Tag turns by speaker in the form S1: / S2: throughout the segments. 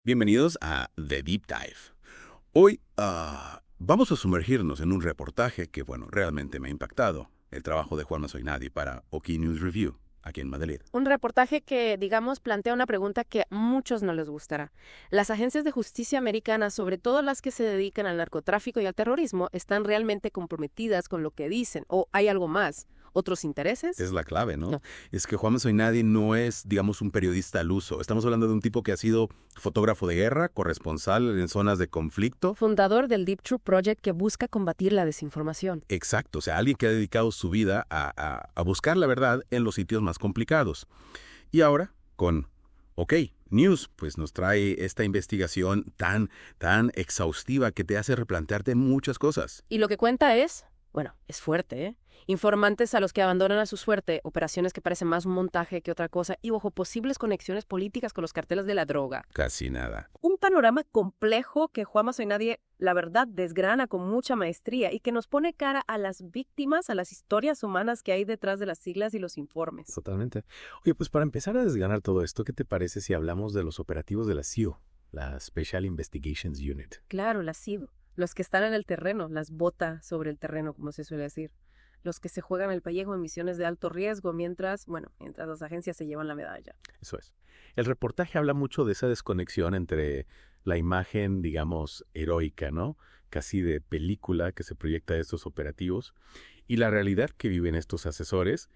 S1: Bienvenidos a The Deep Dive. Hoy vamos a sumergirnos en un reportaje que, realmente me ha impactado. El trabajo de Juan Mazoinadi para OK News Review, aquí en Madrid.
S2: Un reportaje que, digamos, plantea una pregunta que a muchos no les gustará. ¿Las agencias de justicia americanas, sobre todo las que se dedican al narcotráfico y al terrorismo, están realmente comprometidas con lo que dicen? ¿O hay algo más? ¿Otros intereses?
S1: Es la clave, ¿no?
S2: No.
S1: Es que Juan Mazoinadi no es, digamos, un periodista al uso. Estamos hablando de un tipo que ha sido fotógrafo de guerra, corresponsal en zonas de conflicto.
S2: Fundador del Deep Truth Project, que busca combatir la desinformación.
S1: Exacto, o sea, alguien que ha dedicado su vida a buscar la verdad en los sitios más complicados. Y ahora, con OK News, pues nos trae esta investigación tan exhaustiva que te hace replantearte muchas cosas.
S2: Y lo que cuenta es, bueno, es fuerte, ¿eh? Informantes a los que abandonan a su suerte, operaciones que parecen más un montaje que otra cosa, y ojo, posibles conexiones políticas con los carteles de la droga.
S1: Casi nada.
S2: Un panorama complejo que Juan Mazoinadi, la verdad, desgrana con mucha maestría y que nos pone cara a las víctimas, a las historias humanas que hay detrás de las siglas y los informes.
S3: Totalmente. Oye, pues para empezar a desgranar todo esto, ¿qué te parece si hablamos de los operativos de la SEAL, la Special Investigations Unit?
S2: Claro, las SID, los que están en el terreno, las botas sobre el terreno, como se suele decir. Los que se juegan el pellejo en misiones de alto riesgo mientras las agencias se llevan la medalla.
S3: Eso es. El reportaje habla mucho de esa desconexión entre la imagen, digamos, heroica, ¿no? Casi de película que se proyecta de estos operativos y la realidad que viven estos asesores,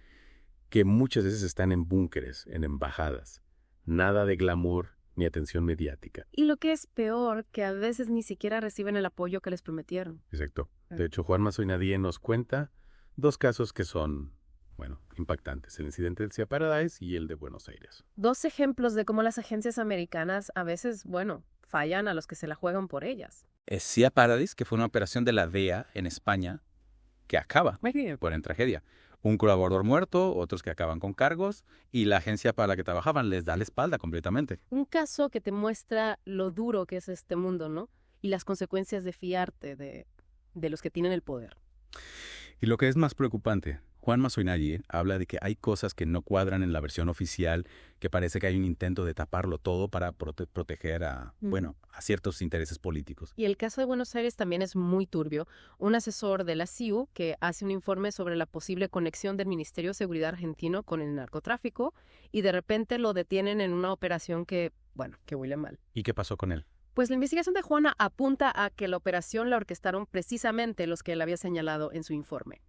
S3: que muchas veces están en búnkeres, en embajadas. Nada de glamour ni atención mediática.
S2: Y lo que es peor, que a veces ni siquiera reciben el apoyo que les prometieron.
S3: Exacto. De hecho, Juan Mazoinadi nos cuenta dos casos que son, impactantes. El incidente del Sea Paradise y el de Buenos Aires.
S2: Dos ejemplos de cómo las agencias americanas a veces, fallan a los que se la juegan por ellas.
S4: Sea Paradise, que fue una operación de la DEA en España que acaba en tragedia. Un colaborador muerto, otros que acaban con cargos, y la agencia para la que trabajaban les da la espalda completamente.
S2: Un caso que te muestra lo duro que es este mundo, ¿no? Y las consecuencias de fiarte de los que tienen el poder.
S1: Y lo que es más preocupante, Juan Mazoinadi habla de que hay cosas que no cuadran en la versión oficial, que parece que hay un intento de taparlo todo para proteger a ciertos intereses políticos.
S2: Y el caso de Buenos Aires también es muy turbio. Un asesor de la CIU que hace un informe sobre la posible conexión del Ministerio de Seguridad argentino con el narcotráfico y de repente lo detienen en una operación que huele mal.
S4: ¿Y qué pasó con él?
S2: Pues la investigación de Juana apunta a que la operación la orquestaron precisamente los que él había señalado en su informe.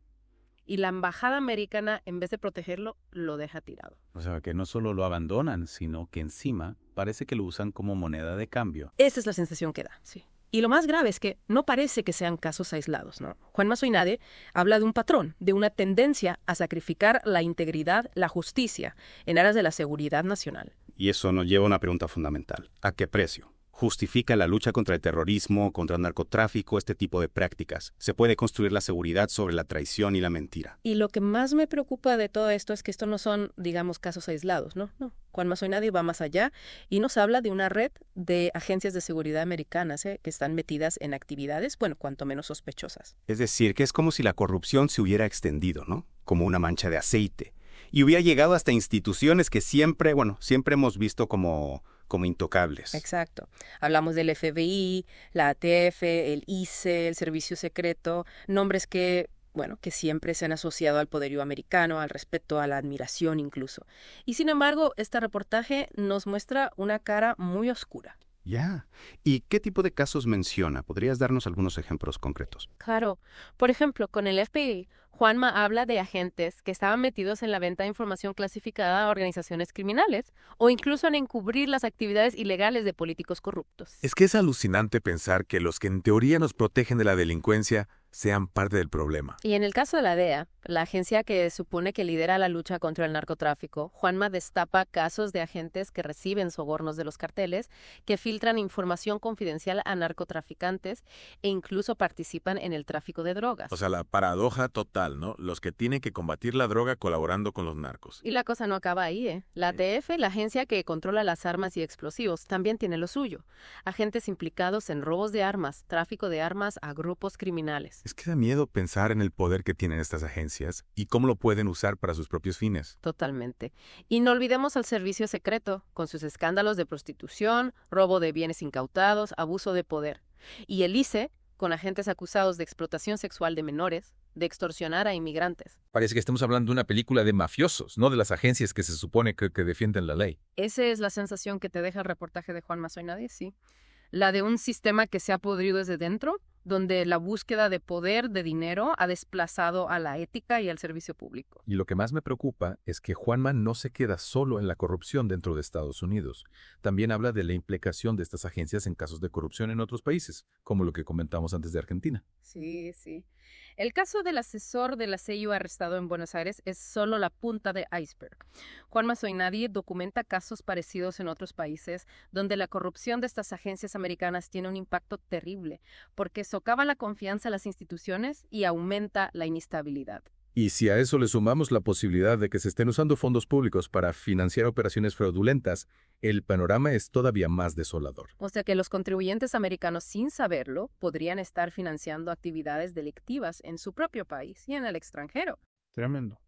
S2: Y la embajada americana, en vez de protegerlo, lo deja tirado.
S4: O sea, que no solo lo abandonan, sino que encima parece que lo usan como moneda de cambio.
S2: Esa es la sensación que da, sí. Y lo más grave es que no parece que sean casos aislados, ¿no? Juan Mazoinadi habla de un patrón, de una tendencia a sacrificar la integridad, la justicia, en aras de la seguridad nacional.
S1: Y eso nos lleva a una pregunta fundamental. ¿A qué precio? ¿Justifica la lucha contra el terrorismo, contra el narcotráfico, este tipo de prácticas? ¿Se puede construir la seguridad sobre la traición y la mentira?
S2: Y lo que más me preocupa de todo esto es que esto no son, digamos, casos aislados, ¿no? No. Juan Mazoinadi va más allá y nos habla de una red de agencias de seguridad americanas que están metidas en actividades, cuanto menos sospechosas.
S1: Es decir, que es como si la corrupción se hubiera extendido, ¿no? Como una mancha de aceite. Y hubiera llegado hasta instituciones que siempre hemos visto como intocables.
S2: Exacto. Hablamos del FBI, la ATF, el ICE, el Servicio Secreto, nombres que siempre se han asociado al poderío americano, al respeto, a la admiración incluso. Y sin embargo, este reportaje nos muestra una cara muy oscura.
S1: Ya. ¿Y qué tipo de casos menciona? ¿Podrías darnos algunos ejemplos concretos?
S2: Claro. Por ejemplo, con el FBI, Juanma habla de agentes que estaban metidos en la venta de información clasificada a organizaciones criminales o incluso en encubrir las actividades ilegales de políticos corruptos.
S5: Es que es alucinante pensar que los que en teoría nos protegen de la delincuencia sean parte del problema.
S2: Y en el caso de la DEA, la agencia que supone que lidera la lucha contra el narcotráfico, Juanma destapa casos de agentes que reciben sobornos de los carteles, que filtran información confidencial a narcotraficantes e incluso participan en el tráfico de drogas.
S5: O sea, la paradoja total total, ¿no? Los que tienen que combatir la droga colaborando con los narcos.
S2: Y la cosa no acaba ahí, ¿eh? La ATF, la agencia que controla las armas y explosivos, también tiene lo suyo. Agentes implicados en robos de armas, tráfico de armas a grupos criminales.
S5: Es que da miedo pensar en el poder que tienen estas agencias y cómo lo pueden usar para sus propios fines.
S2: Totalmente. Y no olvidemos al servicio secreto, con sus escándalos de prostitución, robo de bienes incautados, abuso de poder. Y el ICE, con agentes acusados de explotación sexual de menores, de extorsionar a inmigrantes.
S6: Parece que estamos hablando de una película de mafiosos, no de las agencias que se supone que defienden la ley.
S2: Esa es la sensación que te deja el reportaje de Juanma Soy Nadie, sí. La de un sistema que se ha podrido desde dentro, donde la búsqueda de poder, de dinero, ha desplazado a la ética y al servicio público.
S6: Y lo que más me preocupa es que Juanma no se queda solo en la corrupción dentro de Estados Unidos. También habla de la implicación de estas agencias en casos de corrupción en otros países, como lo que comentamos antes de Argentina.
S2: Sí, sí. El caso del asesor de la CIU arrestado en Buenos Aires es solo la punta de iceberg. Juanma Soy Nadie documenta casos parecidos en otros países donde la corrupción de estas agencias americanas tiene un impacto terrible porque socava la confianza en las instituciones y aumenta la inestabilidad.
S6: Y si a eso le sumamos la posibilidad de que se estén usando fondos públicos para financiar operaciones fraudulentas, el panorama es todavía más desolador.
S2: O sea que los contribuyentes americanos, sin saberlo, podrían estar financiando actividades delictivas en su propio país y en el extranjero.
S7: Tremendo.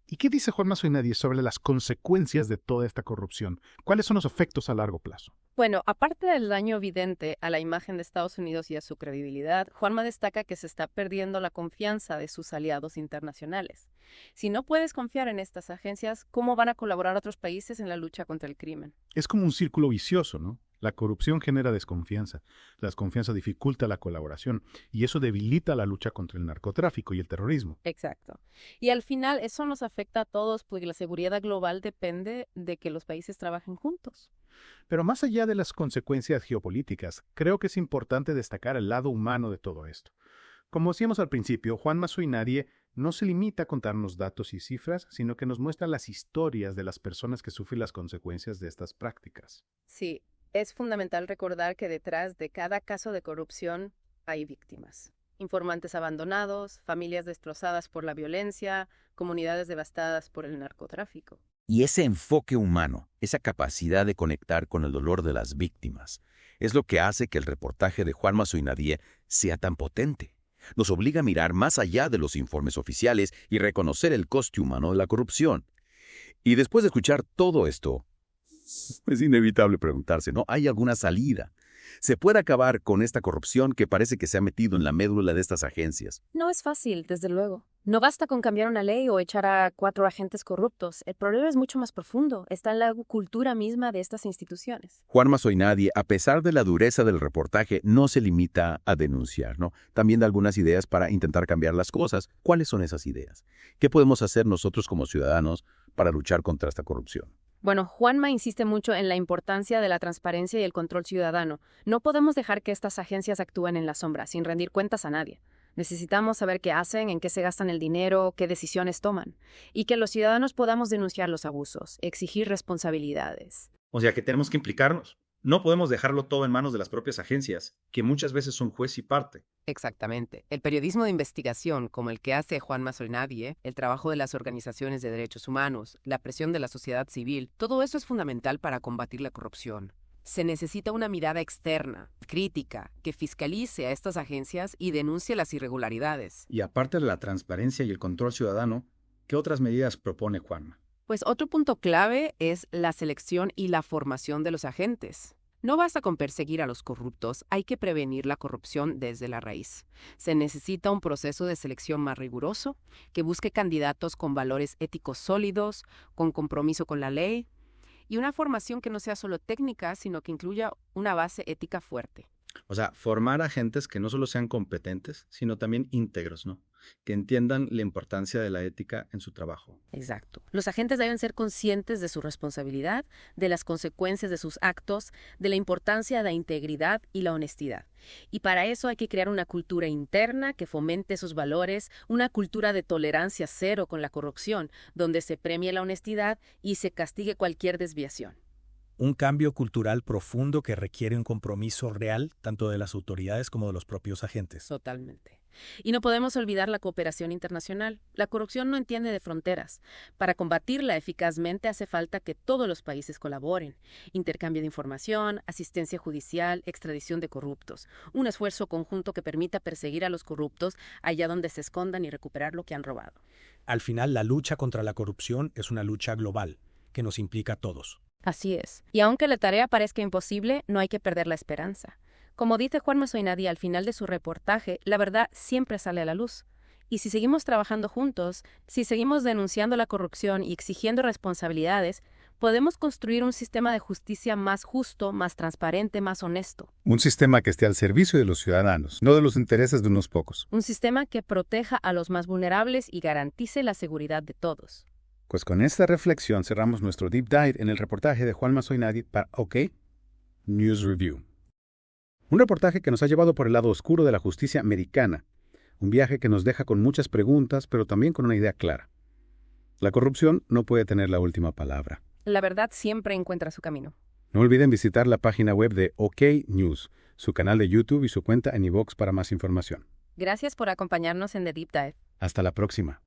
S7: ¿Y qué dice Juanma Soy Nadie sobre las consecuencias de toda esta corrupción? ¿Cuáles son los efectos a largo plazo?
S2: Bueno, aparte del daño evidente a la imagen de Estados Unidos y a su credibilidad, Juanma destaca que se está perdiendo la confianza de sus aliados internacionales. Si no puedes confiar en estas agencias, ¿cómo van a colaborar otros países en la lucha contra el crimen?
S7: Es como un círculo vicioso, ¿no? La corrupción genera desconfianza, la desconfianza dificulta la colaboración y eso debilita la lucha contra el narcotráfico y el terrorismo.
S2: Exacto. Y al final eso nos afecta a todos porque la seguridad global depende de que los países trabajen juntos.
S7: Pero más allá de las consecuencias geopolíticas, creo que es importante destacar el lado humano de todo esto. Como decíamos al principio, Juanma Soy Nadie no se limita a contarnos datos y cifras, sino que nos muestra las historias de las personas que sufren las consecuencias de estas prácticas.
S2: Sí. Es fundamental recordar que detrás de cada caso de corrupción hay víctimas. Informantes abandonados, familias destrozadas por la violencia, comunidades devastadas por el narcotráfico.
S8: Y ese enfoque humano, esa capacidad de conectar con el dolor de las víctimas, es lo que hace que el reportaje de Juanma Soy Nadie sea tan potente. Nos obliga a mirar más allá de los informes oficiales y reconocer el coste humano de la corrupción. Y después de escuchar todo esto, es inevitable preguntarse, ¿no? ¿Hay alguna salida? ¿Se puede acabar con esta corrupción que parece que se ha metido en la médula de estas agencias?
S2: No es fácil, desde luego. No basta con cambiar una ley o echar a 4 agentes corruptos. El problema es mucho más profundo. Está en la cultura misma de estas instituciones.
S8: Juanma Soy Nadie, a pesar de la dureza del reportaje, no se limita a denunciar, ¿no? También da algunas ideas para intentar cambiar las cosas. ¿Cuáles son esas ideas? ¿Qué podemos hacer nosotros como ciudadanos para luchar contra esta corrupción?
S2: Bueno, Juanma insiste mucho en la importancia de la transparencia y el control ciudadano. No podemos dejar que estas agencias actúen en la sombra, sin rendir cuentas a nadie. Necesitamos saber qué hacen, en qué se gastan el dinero, qué decisiones toman. Y que los ciudadanos podamos denunciar los abusos, exigir responsabilidades.
S9: O sea que tenemos que implicarnos. No podemos dejarlo todo en manos de las propias agencias, que muchas veces son juez y parte.
S10: Exactamente. El periodismo de investigación, como el que hace Juanma Soy Nadie, el trabajo de las organizaciones de derechos humanos, la presión de la sociedad civil, todo eso es fundamental para combatir la corrupción. Se necesita una mirada externa, crítica, que fiscalice a estas agencias y denuncie las irregularidades.
S9: Y aparte de la transparencia y el control ciudadano, ¿qué otras medidas propone Juanma?
S10: Pues otro punto clave es la selección y la formación de los agentes. No basta con perseguir a los corruptos, hay que prevenir la corrupción desde la raíz. Se necesita un proceso de selección más riguroso, que busque candidatos con valores éticos sólidos, con compromiso con la ley, y una formación que no sea solo técnica, sino que incluya una base ética fuerte.
S9: O sea, formar agentes que no solo sean competentes, sino también íntegros, ¿no? Que entiendan la importancia de la ética en su trabajo.
S2: Exacto. Los agentes deben ser conscientes de su responsabilidad, de las consecuencias de sus actos, de la importancia de la integridad y la honestidad. Y para eso hay que crear una cultura interna que fomente esos valores, una cultura de tolerancia cero con la corrupción, donde se premie la honestidad y se castigue cualquier desviación.
S11: Un cambio cultural profundo que requiere un compromiso real tanto de las autoridades como de los propios agentes.
S2: Totalmente. Y no podemos olvidar la cooperación internacional. La corrupción no entiende de fronteras. Para combatirla eficazmente hace falta que todos los países colaboren. Intercambio de información, asistencia judicial, extradición de corruptos. Un esfuerzo conjunto que permita perseguir a los corruptos allá donde se escondan y recuperar lo que han robado.
S11: Al final, la lucha contra la corrupción es una lucha global, que nos implica a todos.
S2: Así es. Y aunque la tarea parezca imposible, no hay que perder la esperanza. Como dice Juan Masoinadi al final de su reportaje, la verdad siempre sale a la luz. Y si seguimos trabajando juntos, si seguimos denunciando la corrupción y exigiendo responsabilidades, podemos construir un sistema de justicia más justo, más transparente, más honesto.
S7: Un sistema que esté al servicio de los ciudadanos, no de los intereses de unos pocos.
S2: Un sistema que proteja a los más vulnerables y garantice la seguridad de todos.
S7: Pues con esta reflexión cerramos nuestro deep dive en el reportaje de Juan Masoinadi para OK News Review. Un reportaje que nos ha llevado por el lado oscuro de la justicia americana. Un viaje que nos deja con muchas preguntas, pero también con una idea clara. La corrupción no puede tener la última palabra.
S2: La verdad siempre encuentra su camino.
S7: No olviden visitar la página web de OK News, su canal de YouTube y su cuenta en iVoox para más información.
S2: Gracias por acompañarnos en The Deep Dive.
S7: Hasta la próxima.